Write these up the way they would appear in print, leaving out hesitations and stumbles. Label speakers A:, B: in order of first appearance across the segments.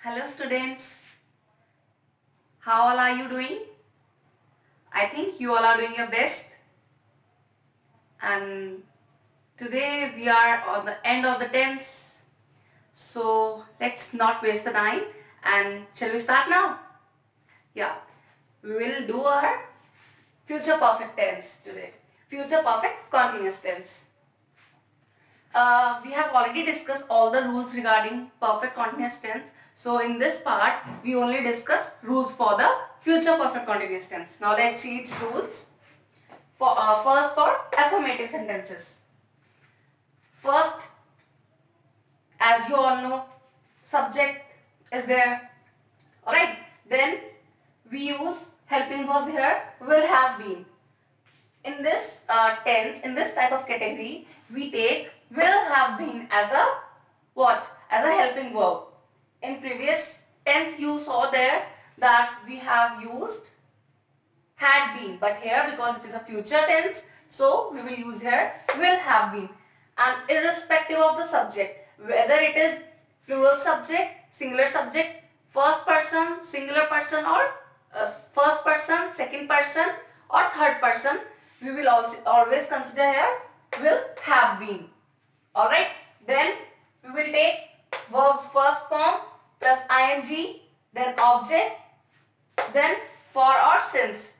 A: Hello students, how all are you doing? I think you all are doing your best, and today we are on the end of the tense, so let's not waste the time and shall we start now? Yeah, we will do our future perfect tense today, future perfect continuous tense. We have already discussed all the rules regarding perfect continuous tense. So in this part, we only discuss rules for the future perfect continuous tense. Now let's see its rules. First for affirmative sentences. First, as you all know, subject is there. Alright, then we use helping verb here, will have been. In this tense, in this type of category, we take will have been as a what? As a helping verb. In previous tense you saw there that we have used had been, but here because it is a future tense, so we will use here will have been. And irrespective of the subject, whether it is plural subject, singular subject, first person, singular person, or first person, second person, or third person, we will also always consider here will have been. Alright, then we will take verbs first form plus ing, then object, then for or since,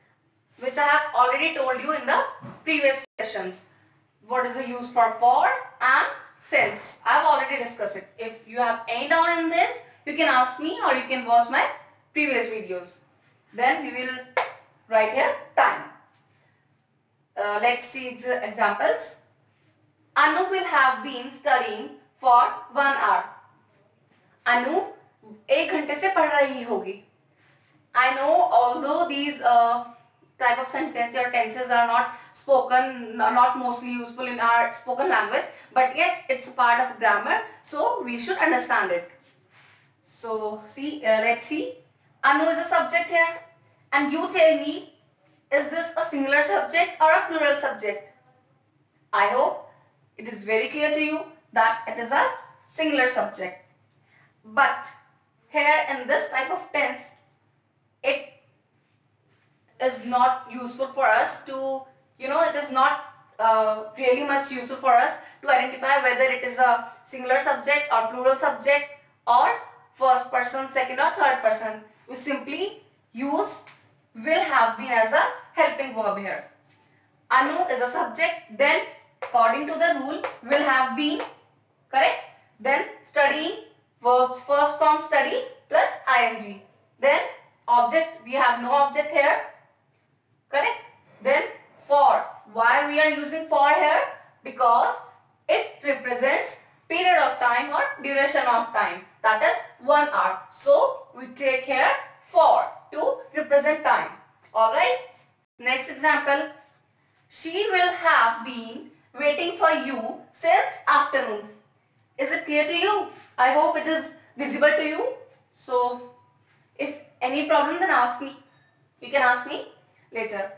A: which I have already told you in the previous sessions. What is the use for and since. I have already discussed it. If you have any doubt in this, you can ask me or you can watch my previous videos. Then we will write here time. Let's see examples. Anu will have been studying for 1 hour. Anu 1 घंटे से पढ़ रही होगी. I know although these type of sentences or tenses are not spoken, not mostly useful in our spoken language, but yes, it's a part of grammar, so we should understand it. So see, let's see. Anu is a subject here, and you tell me, is this a singular subject or a plural subject? I hope it is very clear to you that it is a singular subject. But here in this type of tense, it is not useful for us to, it is not really much useful for us to identify whether it is a singular subject or plural subject or first person, second or third person. We simply use will have been as a helping verb here. Anu is a subject, then according to the rule will have been, correct? Then studying, verbs first form study plus ing. Then object, we have no object here, correct? Then for, why we are using for here? Because it represents period of time or duration of time, that is 1 hour. So we take here for to represent time. Alright, next example. She will have been waiting for you since afternoon. Is it clear to you? I hope it is visible to you. So if any problem, then ask me. You can ask me later.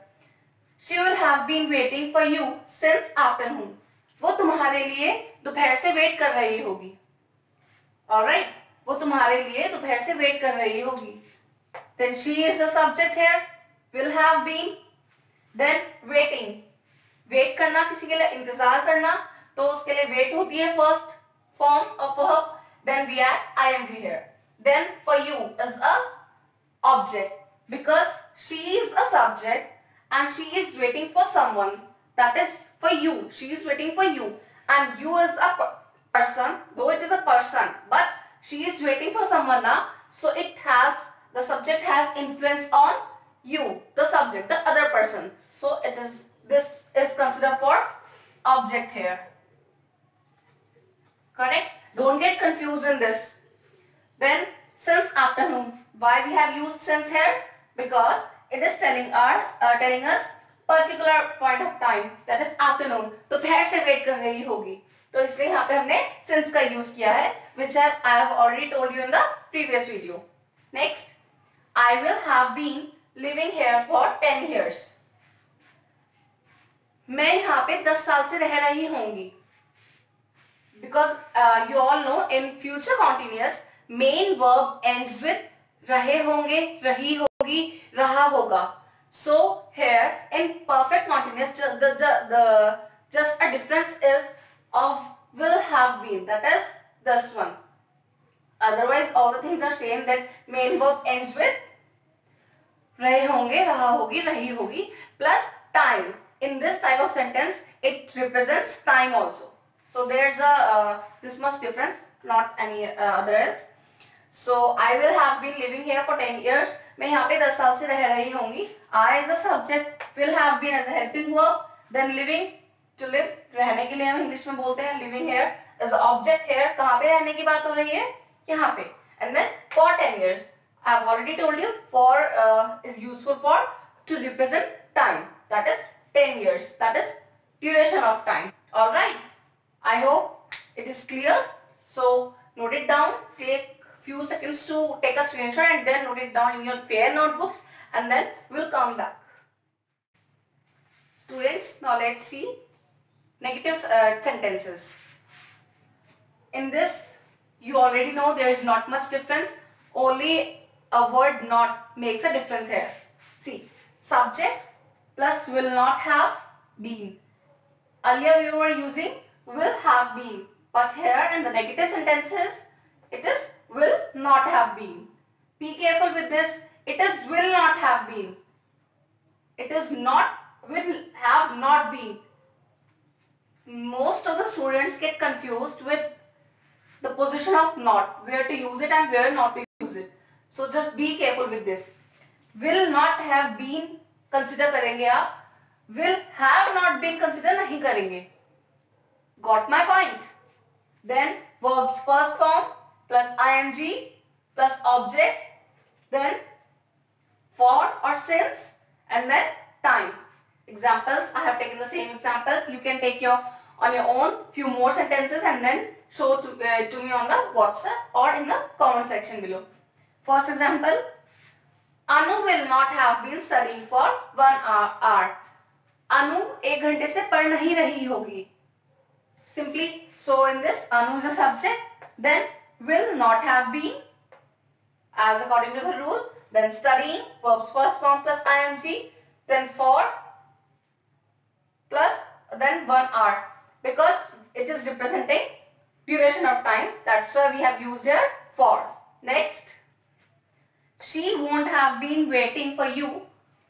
A: She will have been waiting for you since afternoon. वो तुम्हारे लिए दोपहर से wait कर रही होगी. Alright, वो तुम्हारे लिए दोपहर से वेट कर रही होगी. Then she is the subject here. Will have been. Then waiting. Wait करना, किसी के लिए इंतजार करना, तो उसके लिए वेट होती है first form of verb. Then we add ing here. Then for you is a object because she is a subject and she is waiting for someone. That is for you. She is waiting for you, and you is a person, though it is a person, but she is waiting for someone now. So it has, the subject has influence on you, the subject, the other person. So it is, this is considered for object here. Correct? Don't get confused in this. Then since afternoon. Why we have used since here? Because it is telling us particular point of time, that is afternoon. तो दोपहर से wait कर रही होगी, तो इसलिए यहाँ पे हमने since का यूज किया है, which I have already told you in the previous video. Next, I will have been living here for 10 years. मैं यहाँ पे 10 साल से रह रही होंगी. Because you all know in future continuous main verb ends with रहे होंगे, रही होगी, रहा होगा. So here in perfect continuous, the just a difference is of will have been, that is this one. Otherwise all the things are same, that main verb ends with रहे होंगे, रहा होगी, रही होगी plus time. In this type of sentence it represents time also. So there's a this much difference, not any other else. So I will have been living here for 10 years. मैं यहाँ पे 10 साल से रह रही होंगी. I is a subject, will have been as a helping verb, then living, to live, रहने के लिए हम इंग्लिश में बोलते हैं living here as a object here. कहाँ पे रहने की बात हो रही है? यहाँ पे. And then for 10 years. I have already told you for is useful for to represent time. That is 10 years. That is duration of time. All right. I hope it is clear. So note it down. Take few seconds to take a screenshot and then note it down in your fair notebooks, and then we'll come back. Students, now let's see negative sentences. In this, you already know there is not much difference. Only a word not makes a difference here. See, subject plus will not have been. Earlier we were using will have been, but here in the negative sentences it is will not have been. Be careful with this. It is will not have been. It is not will have not been. Most of the students get confused with the position of not, where to use it and where not to use it. So just be careful with this. Will not have been consider करेंगे आप. Will have not been consider नहीं करेंगे. Got my point? Then verbs first form plus ing plus object, then for or since, and then time. Examples, I have taken the same examples. You can take on your own few more sentences and then show to me on the WhatsApp or in the comment section below. First example, Anu will not have been studying for 1 hour. Anu 1 घंटे से पढ़ नहीं रही होगी. Simply, so in this, Anu is a subject, then will not have been as according to the rule, then studying, verbs first form plus ing, then for plus then 1 hour, because it is representing duration of time. That's why we have used here for. Next, she won't have been waiting for you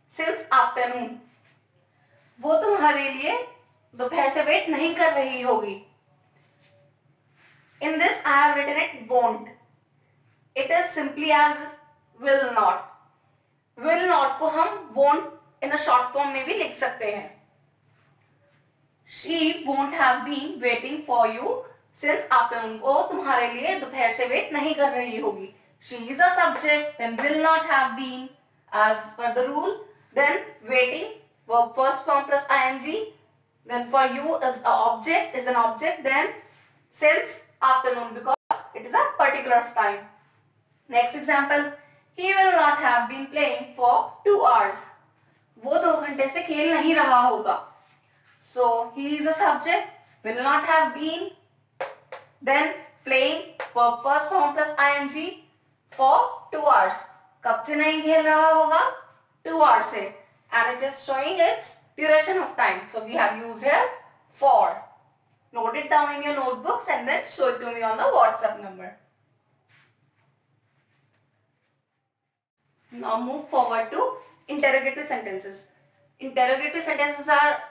A: since afternoon. वो तुम्हारे लिए दोपहर से wait नहीं कर रही होगी. In this I have written it won't. It is simply as will not. Will not को हम won't in a short form में भी लिख सकते हैं. She won't have been waiting for you since afternoon. वो तुम्हारे लिए दोपहर से वेट नहीं कर रही होगी. She is a subject, then will not have been as per the rule. Then waiting, verb first form plus ing. Then for you is an object. Then since afternoon, because it is a particular time. Next example, he will not have been playing for 2 hours. वो 2 घंटे से खेल नहीं रहा होगा. So he is a subject, will not have been, then playing, verb first form plus ing, for 2 hours. कब से नहीं खेल रहा होगा? 2 hours से. And it is showing its duration of time. So we have used here for. Note it down in your notebooks and then show it to me on the WhatsApp number. Now move forward to interrogative sentences. Interrogative sentences are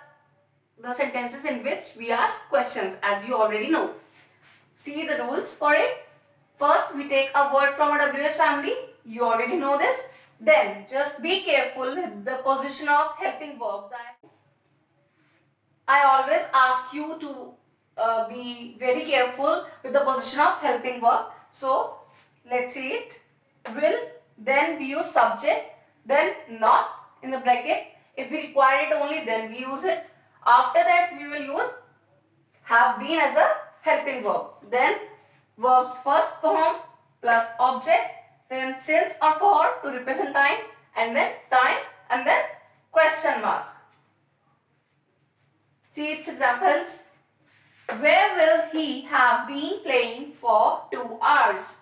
A: the sentences in which we ask questions, as you already know. See the rules for it. First, we take a word from a WH family. You already know this. Then, just be careful with the position of helping verbs. I always ask you to be very careful with the position of helping verb. So, let's see it. Will, then we use subject, then not in the bracket. If we require it only, then we use it. After that, we will use have been as a helping verb. Then verbs first form plus object, then since or for to represent time, and then question mark. See its examples. Where will he have been playing for 2 hours?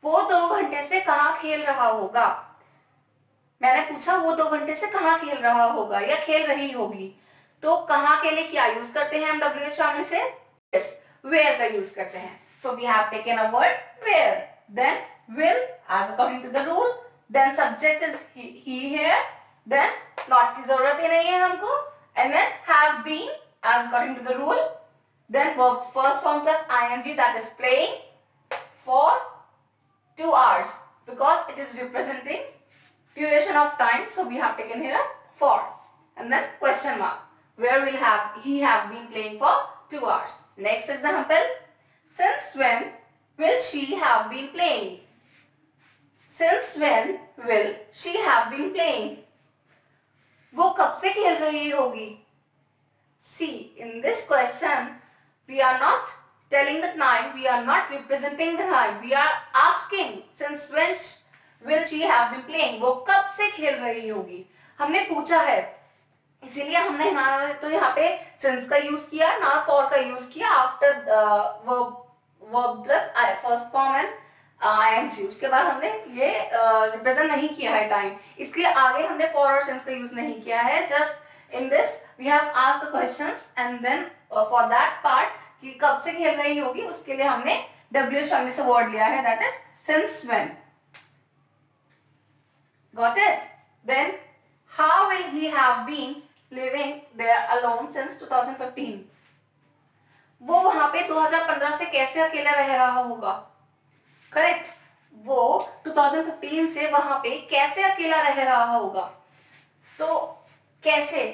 A: वो 2 घंटे से कहाँ खेल रहा होगा। मैंने पूछा वो 2 घंटे से कहाँ खेल रहा होगा या खेल रही होगी, तो कहाँ के लिए क्या यूज करते हैं हम WH फैमिली से? यस, वेयर का यूज करते हैं। So we have taken a word where, then will as according to the rule, then subject is he here, then not की जरूरत ही नहीं है हमको, and then have been as according to the rule, then verb first form plus ing that is playing for 2 hours because it is representing duration of time, so we have taken here for, and then question mark where will have he have been playing for 2 hours. Next example, since when will she have been playing? Since when will she have been playing? वो कब से खेल रही होगी? See, in this question we are not telling the time, we are not representing the time, we are asking since when will she have been playing, वो कब से खेल रही होगी, हमने पूछा है, इसीलिए हमने ना तो यहाँ पे since का यूज किया, ना for का यूज किया after verb plus first form and ing, उसके बाद हमने ये रिप्रेजेंट नहीं किया है टाइम, इसलिए आगे हमने for और since का यूज नहीं किया है. Just in this we have asked the questions and then for that part कि कब से खेल रही होगी, उसके लिए हमने WH फैमिली से वर्ड लिया है, that is since when. Got it? Then how will he have been living there alone since 2015? वो वहां पे 2015 से कैसे अकेला रह रहा होगा? करेक्ट, वो 2015 से वहां पे कैसे अकेला रह रहा होगा. तो कैसे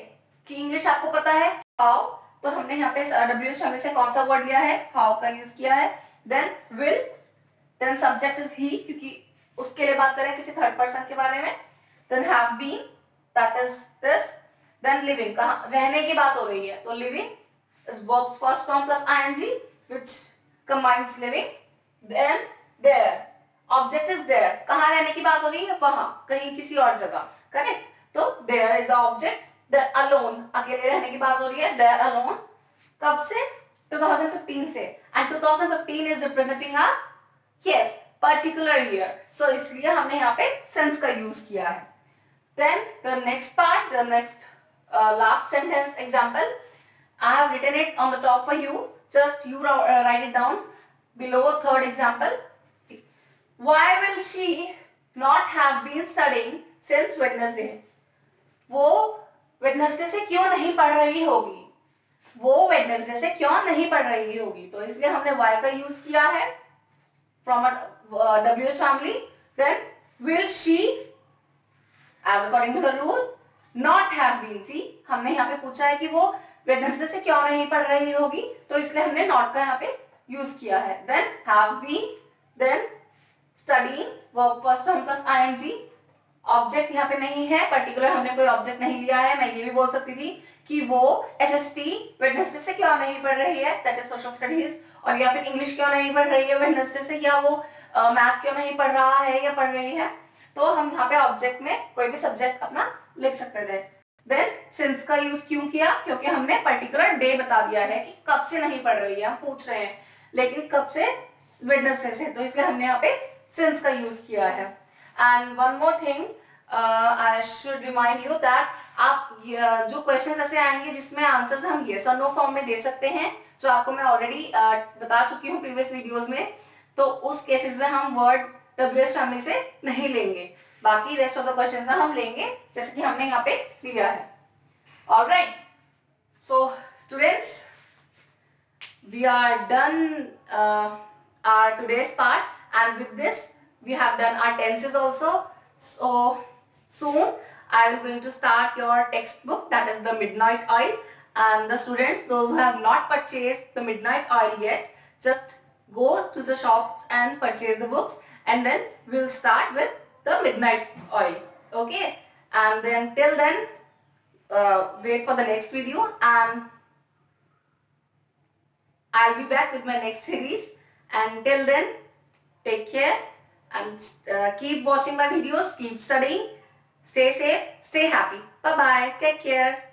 A: कि इंग्लिश आपको पता है हाउ, तो हमने यहाँ पे WH फैमिली से कौन सा वर्ड लिया है, हाउ का यूज किया है. Then will, then subject is he, क्योंकि उसके लिए बात करें किसी थर्ड पर्सन के बारे में. Then have been, that is this. Then living, कहाँ रहने की बात हो रही है, तो living is verb first form plus ing which combines living. Then there, object is there, कहाँ रहने की बात हो रही है, वहां कहीं किसी और जगह. करेक्ट, तो there is the object. There alone, अकेले रहने की बात हो रही है, देयर अलोन. कब से? 2015 से. And 2015 is representing a yes particular year, so इसलिए हमने यहाँ पे since का यूज किया है. Then the next part, the next last sentence example, I have written it on the top for you. Just you write it down below. Third example. Why will she not have been studying since Wednesday? वो Wednesday से क्यों नहीं पढ़ रही होगी? वो Wednesday से क्यों नहीं पढ़ रही होगी? तो इसलिए हमने why का यूज किया है from a WH family. Then will she as according to the rule not have been. See, हमने यहाँ पे पूछा है कि वो Wednesday से क्यों नहीं पढ़ रही होगी, तो इसलिए हमने not का यहाँ पे यूज किया है. Then have been, then studying verb first form plus ing. Object यहाँ पे नहीं है, पर्टिकुलर हमने कोई ऑब्जेक्ट नहीं लिया है. मैं ये भी बोल सकती थी कि वो SST Wednesday से क्यों नहीं पढ़ रही है, दैट इज सोशल स्टडीज, और या फिर इंग्लिश क्यों नहीं पढ़ रही है Wednesday से, या वो मैथ्स क्यों नहीं पढ़ रहा है या पढ़ रही है. तो हम यहाँ पे ऑब्जेक्ट में कोई भी सब्जेक्ट अपना लिख सकते थे. देन सिंस का यूज क्यों किया, क्योंकि हमने पर्टिकुलर डे बता दिया है कि कब से नहीं पढ़ रही है, हम पूछ रहे हैं लेकिन कब से, Wednesday से, तो इसलिए हमने यहाँ पे सिंस का यूज किया है. And one more thing I should remind you that आप जो क्वेश्चन ऐसे आएंगे जिसमें आंसर्स हम येस और नो फॉर्म में दे सकते हैं, जो आपको मैं ऑलरेडी बता चुकी हूँ प्रीवियस वीडियोस में, तो उस केसेस में हम वर्ड WH फैमिली से नहीं लेंगे, बाकी रेस्ट ऑफ द क्वेश्चंस हम लेंगे जैसे कि हमने यहाँ पे लिया है. Alright, so students, we are done our today's part, and with this we have done our tenses also. So soon I am going to start your textbook, that is the Midnight Oil, and the students, those who have not purchased the Midnight Oil yet, just go to the shops and purchase the books, and then we'll start with the Midnight Oil. Okay, and then till then wait for the next video, and I'll be back with my next series. And till then, take care and keep watching my videos, keep studying, stay safe, stay happy. Bye bye, take care.